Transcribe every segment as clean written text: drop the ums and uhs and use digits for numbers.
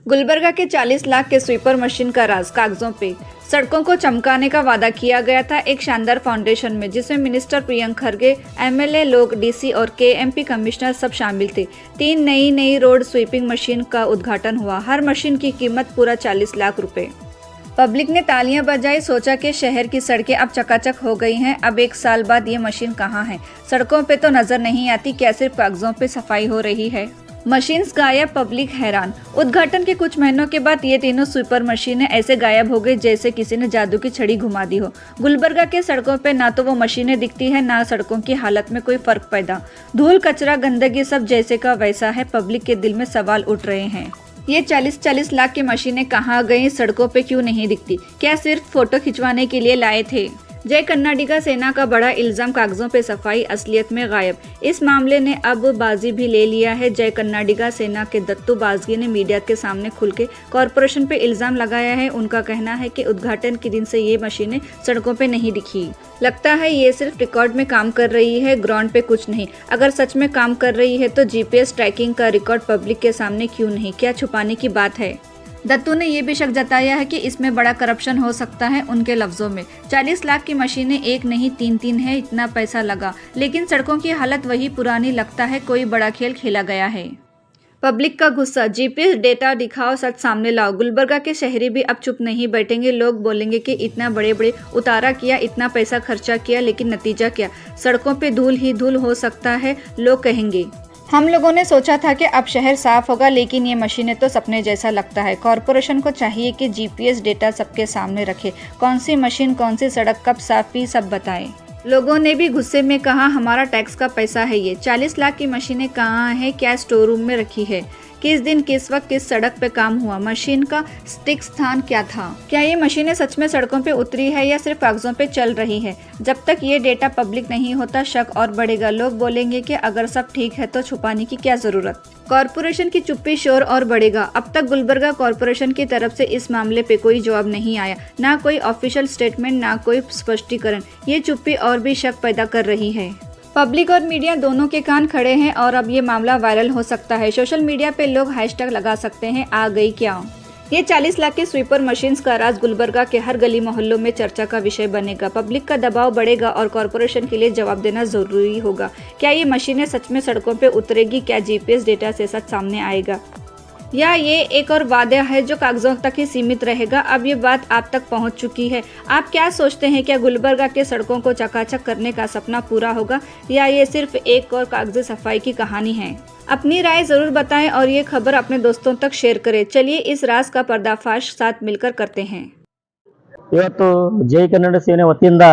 गुलबर्गा के 40 लाख के sweeper machine का राज कागजों पे। सड़कों को चमकाने का वादा किया गया था एक शानदार फाउंडेशन में, जिसमें मिनिस्टर प्रियंक खरगे, एमएलए लोग, डीसी और केएमपी कमिश्नर सब शामिल थे। 3 नई रोड स्वीपिंग मशीन का उद्घाटन हुआ। हर मशीन की कीमत पूरा 40 लाख रुपए। पब्लिक ने तालियां बजाई, सोचा कि शहर की सड़कें अब चकाचक हो गई हैं। अब 1 साल बाद ये मशीन कहाँ है? सड़कों पे तो नजर नहीं आती, क्या सिर्फ कागजों पे सफाई हो रही है? मशीन्स गायब, पब्लिक हैरान। उद्घाटन के कुछ महीनों के बाद ये तीनों स्वीपर मशीनें ऐसे गायब हो गई जैसे किसी ने जादू की छड़ी घुमा दी हो। गुलबर्गा के सड़कों पे ना तो वो मशीनें दिखती है, ना सड़कों की हालत में कोई फर्क पैदा। धूल, कचरा, गंदगी सब जैसे का वैसा है। पब्लिक के दिल में सवाल उठ रहे हैं, ये 40 लाख की मशीनें कहाँ गई? सड़कों पे क्यों नहीं दिखती? क्या सिर्फ फोटो खिंचवाने के लिए लाए थे? जय कर्नाडिगा सेना का बड़ा इल्जाम, कागजों पे सफाई, असलियत में गायब। इस मामले ने अब बाजी भी ले लिया है। जय कर्नाडिगा सेना के दत्तू बाजगी ने मीडिया के सामने खुल के कॉरपोरेशन पे इल्जाम लगाया है। उनका कहना है कि उद्घाटन के दिन से ये मशीनें सड़कों पे नहीं दिखी। लगता है ये सिर्फ रिकॉर्ड में काम कर रही है, ग्राउंड पे कुछ नहीं। अगर सच में काम कर रही है तो जीपीएस ट्रैकिंग का रिकॉर्ड पब्लिक के सामने क्यों नहीं? क्या छुपाने की बात है? दत्तू ने यह भी शक जताया है कि इसमें बड़ा करप्शन हो सकता है। उनके लफ्जों में 40 लाख की मशीनें एक नहीं 3 है, इतना पैसा लगा, लेकिन सड़कों की हालत वही पुरानी। लगता है कोई बड़ा खेल खेला गया है। पब्लिक का गुस्सा, जीपीएस डेटा दिखाओ, सच सामने लाओ। गुलबर्गा के शहरी भी अब चुप नहीं बैठेंगे। लोग बोलेंगे कि इतना बड़े उतारा किया, इतना पैसा खर्चा किया, लेकिन नतीजा क्या? सड़कों पे धूल ही धूल हो सकता है। लोग कहेंगे, हम लोगों ने सोचा था कि अब शहर साफ होगा, लेकिन ये मशीनें तो सपने जैसा लगता है। कॉरपोरेशन को चाहिए कि जीपीएस डेटा सबके सामने रखे। कौन सी मशीन, कौन सी सड़क, कब साफ की, सब बताएं। लोगों ने भी गुस्से में कहा, हमारा टैक्स का पैसा है ये। 40 लाख की मशीनें कहाँ हैं? क्या स्टोर रूम में रखी है? किस दिन, किस वक्त, किस सड़क पे काम हुआ? मशीन का स्टिक स्थान क्या था? क्या ये मशीनें सच में सड़कों पे उतरी है या सिर्फ कागजों पे चल रही है? जब तक ये डेटा पब्लिक नहीं होता, शक और बढ़ेगा। लोग बोलेंगे कि अगर सब ठीक है तो छुपाने की क्या जरूरत? कॉरपोरेशन की चुप्पी, शोर और बढ़ेगा। अब तक गुलबर्गा कॉरपोरेशन की तरफ से इस मामले पे कोई जवाब नहीं आया, ना कोई ऑफिशियल स्टेटमेंट, ना कोई स्पष्टीकरण। ये चुप्पी और भी शक पैदा कर रही है। पब्लिक और मीडिया दोनों के कान खड़े हैं और अब ये मामला वायरल हो सकता है। सोशल मीडिया पे लोग हैशटैग लगा सकते हैं, आ गई क्या? ये 40 लाख के स्वीपर मशीन्स का राज गुलबर्गा के हर गली मोहल्लों में चर्चा का विषय बनेगा। पब्लिक का दबाव बढ़ेगा और कॉरपोरेशन के लिए जवाब देना जरूरी होगा। क्या ये मशीनें सच में सड़कों पे उतरेगी? क्या जीपीएस डेटा से सच सामने आएगा, या ये एक और वादा है जो कागजों तक ही सीमित रहेगा? अब ये बात आप तक पहुंच चुकी है। आप क्या सोचते हैं? क्या गुलबर्गा के सड़कों को चकाचक करने का सपना पूरा होगा, या ये सिर्फ एक और कागजी सफाई की कहानी है? अपनी राय जरूर बताएं और ये खबर अपने दोस्तों तक शेयर करें। चलिए इस राज का पर्दाफाश साथ मिलकर करते हैं। ಇವತ್ತು ಜೈ ಕನ್ನಡ ಸೇನೆ ವತಿಯಿಂದ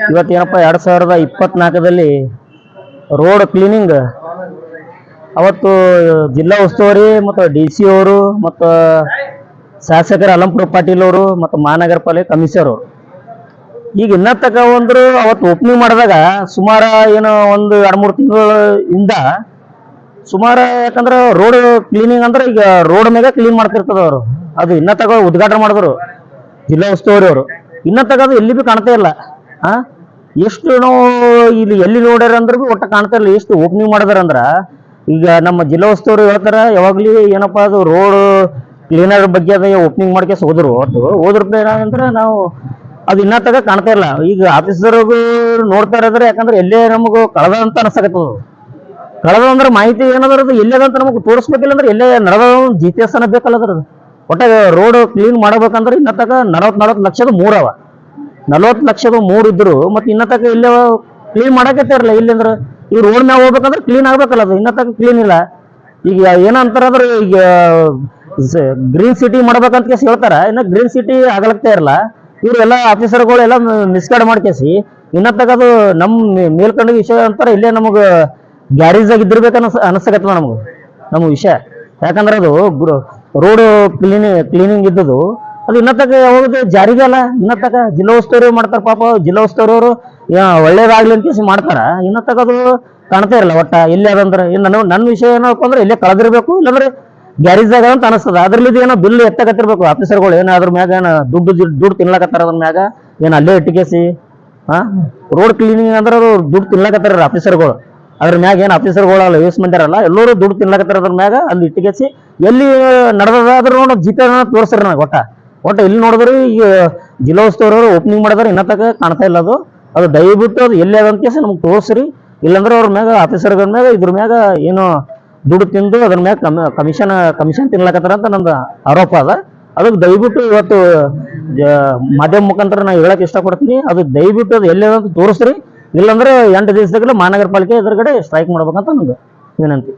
ಇವತ್ತೇನಪ್ಪ 2024ರಲ್ಲಿ ರೋಡ್ ಕ್ಲೀನಿಂಗ್ ಅವತ್ತು ಜಿಲ್ಲಾ ಉಸ್ತುವಾರಿ ಮತ್ತು ಡಿಸಿ ಅವರು ಮತ್ತು ಶಾಸಕರ ಅಲಂಪುರ ಪಾಟೀಲ್ ಅವರು ಮತ್ತು ಮಹಾನಗರ ಪಾಲಿಕೆ ಕಮಿಷನರ್ ಅವರು ಈಗ ಇನ್ನ ತಕ ಒಂದ್ರು ಅವತ್ತು ಓಪನಿಂಗ್ ಮಾಡಿದಾಗ ಸುಮಾರು ಏನೋ ಒಂದು 2-3 ತಿಂಗಳಿಂದ ಸುಮಾರು, ಯಾಕಂದ್ರೆ ರೋಡ್ ಕ್ಲೀನಿಂಗ್ ಅಂದ್ರೆ ಈಗ ರೋಡ್ ಮ್ಯಾಗ ಕ್ಲೀನ್ ಮಾಡ್ತಿರ್ತದ ಅವರು. ಅದು ಇನ್ನ ತಗ ಉದ್ಘಾಟನೆ ಮಾಡಿದ್ರು ಜಿಲ್ಲಾ ಉಸ್ತುವಾರಿ ಅವರು. ಇನ್ನ ತಗ ಅದು ಎಲ್ಲಿ ಬಿ ಕಾಣ್ತಾ ಇಲ್ಲ. ಎಷ್ಟು ನಾವು ಇಲ್ಲಿ ಎಲ್ಲಿ ನೋಡ್ಯಾರ ಅಂದ್ರೆ ಬಿ ಒಟ್ಟ ಕಾಣ್ತಾ ಇಲ್ಲ. ಎಷ್ಟು ಓಪನಿಂಗ್ ಮಾಡಿದಾರ ಅಂದ್ರ, ಈಗ ನಮ್ಮ ಜಿಲ್ಲಾ ಉಸ್ತುವಾರಿ ಹೇಳ್ತಾರ ಯಾವಾಗ್ಲಿ ಏನಪ್ಪಾ ಅದು ರೋಡ್ ಕ್ಲೀನರ್ ಬಗ್ಗೆ ಅದ ಓಪನಿಂಗ್ ಮಾಡ್ಕೇಸ್ ಹೋದ್ರು. ಒಟ್ಟು ಹೋದ್ರ ಏನಂದ್ರೆ ನಾವು ಅದು ಇನ್ನ ತಗ ಕಾಣ್ತಾ ಇಲ್ಲ. ಈಗ ಆಫೀಸರ್ಗೂ ನೋಡ್ತಾ ಇರೋದ್ರೆ, ಯಾಕಂದ್ರೆ ಎಲ್ಲೇ ನಮಗೂ ಕಳೆದ ಅಂತ ಅನ್ಸಕತ್ತದ. ಕಳೆದ ಅಂದ್ರೆ ಮಾಹಿತಿ ಏನದ್ರದ್ದು ಎಲ್ಲದಂತ ನಮಗೆ ತೋರಿಸ್ಬೇಕಿಲ್ಲ ಅಂದ್ರೆ ಎಲ್ಲೇ ನಡೆದ GPS ಅನ್ನ ಬೇಕಲ್ಲದ್ರದ್ದು. ಒಟ್ಟ ರೋಡ್ ಕ್ಲೀನ್ ಮಾಡಬೇಕಂದ್ರೆ ಇನ್ನ ತಕ 40 ಲಕ್ಷದ 3 ಅವ. 40 ಲಕ್ಷದ 3 ಇದ್ರು ಮತ್ತೆ ಇನ್ನ ತಕ ಇಲ್ಲೇ ಕ್ಲೀನ್ ಮಾಡಕತ್ತೇ ಇರಲ್ಲ. ಇಲ್ಲಂದ್ರೆ ಈ ರೋಡ್ ಮ್ಯಾಗ ಹೋಗ್ಬೇಕಂದ್ರೆ ಕ್ಲೀನ್ ಆಗ್ಬೇಕಲ್ಲ, ಅದು ಇನ್ನ ತಕ ಕ್ಲೀನ್ ಇಲ್ಲ. ಈಗ ಏನಂತಾರಂದ್ರೆ ಈಗ ಗ್ರೀನ್ ಸಿಟಿ ಮಾಡ್ಬೇಕಂತ ಕೇಸಿ ಹೇಳ್ತಾರ, ಇನ್ನ ಗ್ರೀನ್ ಸಿಟಿ ಆಗಲಕ್ತಾ ಇರಲ್ಲ. ಇವ್ರೆಲ್ಲ ಆಫೀಸರ್ಗಳು ಎಲ್ಲ ಮಿಸ್ಗೈಡ್ ಮಾಡ್ಕೇಸಿ ಇನ್ನ ತಕ ಅದು ನಮ್ ಮೇಲ್ಕಂಡ ವಿಷಯ ಅಂತಾರ ಇಲ್ಲೇ ನಮಗ ಗ್ಯಾರೇಜ್ ಆಗಿ ಇದ್ದಿರ್ಬೇಕ ಅನಸಕತ್ತದ ನಮ್ಮ ವಿಷಯ. ಯಾಕಂದ್ರೆ ಅದು ರೋಡ್ ಕ್ಲೀನಿಂಗ್ ಇದ್ದದು ಅದು ಇನ್ನ ತಕ ಯಾವಾಗ ಜಾರಿಗೆ ಅಲ್ಲ. ಇನ್ನ ತಕ ಜಿಲ್ಲಾ ಉಸ್ತುವಾರಿ ಮಾಡ್ತಾರ. ಪಾಪ ಜಿಲ್ಲಾ ಉಸ್ತುವಾರಿ ಅವರು ಒಳ್ಳೇದಾಗ್ಲಿ ಅಂತ ಕೇಸಿ ಮಾಡ್ತಾರ. ಇನ್ನ ತಕ ಅದು ಕಾಣ್ತಾ ಇರಲ್ಲ. ಒಟ್ಟ ಎಲ್ಲಿ ಅದಂದ್ರೆ ನನ್ನ ವಿಷಯ ಏನಪ್ಪ ಅಂದ್ರೆ ಇಲ್ಲೇ ಕಳೆದಿರ್ಬೇಕು, ಇಲ್ಲಾಂದ್ರೆ ಗ್ಯಾರೇಜ್ ಆಗ ಅಂತ ಅನಿಸ್ತದ. ಅದ್ರಲ್ಲಿ ಏನೋ ಬಿಲ್ ಎತ್ತಕತ್ತಿರ್ಬೇಕು ಆಫೀಸರ್ಗಳು. ಏನೋ ಅದ್ರ ಮ್ಯಾಗ ಏನೋ ದುಡ್ಡು ತಿನ್ಲಕತ್ತಾರ. ಅದ್ರ ಮ್ಯಾಗ ಏನು ಅಲ್ಲೇ ಇಟ್ಟಿಕೇಸಿ ರೋಡ್ ಕ್ಲೀನಿಂಗ್ ಅಂದ್ರೆ ದುಡ್ಡು ತಿನ್ಲಕತ್ತಾರ ಆಫೀಸರ್ಗಳು. ಅದ್ರ ಮ್ಯಾಗ ಏನು ಆಫೀಸರ್ಗಳಲ್ಲ ಯೂಸ್ ಮಾಡ್ಯಾರಲ್ಲ ಎಲ್ಲರೂ ದುಡ್ಡು ತಿನ್ಲಕತ್ತಾರ ಅದ್ರ ಮ್ಯಾಗ ಅಲ್ಲಿ ಇಟ್ಟಿಗೆಸಿ ಎಲ್ಲಿ ನಡೆದದ ಅದ್ರ ನೋಡ ಜಿಪೇನ ತೋರಿಸ್ರಿ ನನಗೆ ಒಟ್ಟ ಇಲ್ಲಿ ನೋಡಿದ್ರಿ ಈಗ ಜಿಲ್ಲಾ ಉಸ್ತುವಾರಿ ಓಪನಿಂಗ್ ಮಾಡಿದ್ರೆ ಇನ್ನೂ ತನಕ ಕಾಣ್ತಾ ಇಲ್ಲ ಅದು ದಯವಿಟ್ಟು ಅದು ಎಲ್ಲಿ ಅದಂತ ಕೇಸಿ ನಮ್ಗೆ ತೋರಿಸ್ರಿ. ಇಲ್ಲಾಂದ್ರೆ ಅವ್ರ ಮ್ಯಾಗ ಆಫೀಸರ್ಗಳ ಮ್ಯಾಗ ಇದ್ರ ಮ್ಯಾಗ ಏನು ದುಡ್ಡು ತಿಂದು ಅದ್ರ ಮ್ಯಾಗ ಕಮಿಷನ್ ತಿನ್ಲಕತ್ತಾರ ಅಂತ ನಂದು ಆರೋಪ ಅದ. ಅದಕ್ಕೆ ದಯವಿಟ್ಟು ಇವತ್ತು ಮಾಧ್ಯಮ ಮುಖಾಂತರ ನಾನು ಹೇಳಕ್ ಇಷ್ಟಪಡ್ತೀನಿ, ಅದು ದಯವಿಟ್ಟು ಅದು ಎಲ್ಲಿ ಅದಂತ ತೋರಿಸ್ರಿ. ಇಲ್ಲಾಂದ್ರೆ 8 ದಿವಸದಾಗಲೇ ಮಹಾನಗರ ಪಾಲಿಕೆ ಎದುರುಗಡೆ ಸ್ಟ್ರೈಕ್ ಮಾಡ್ಬೇಕಂತ ನಂದು ವಿನಂತಿ.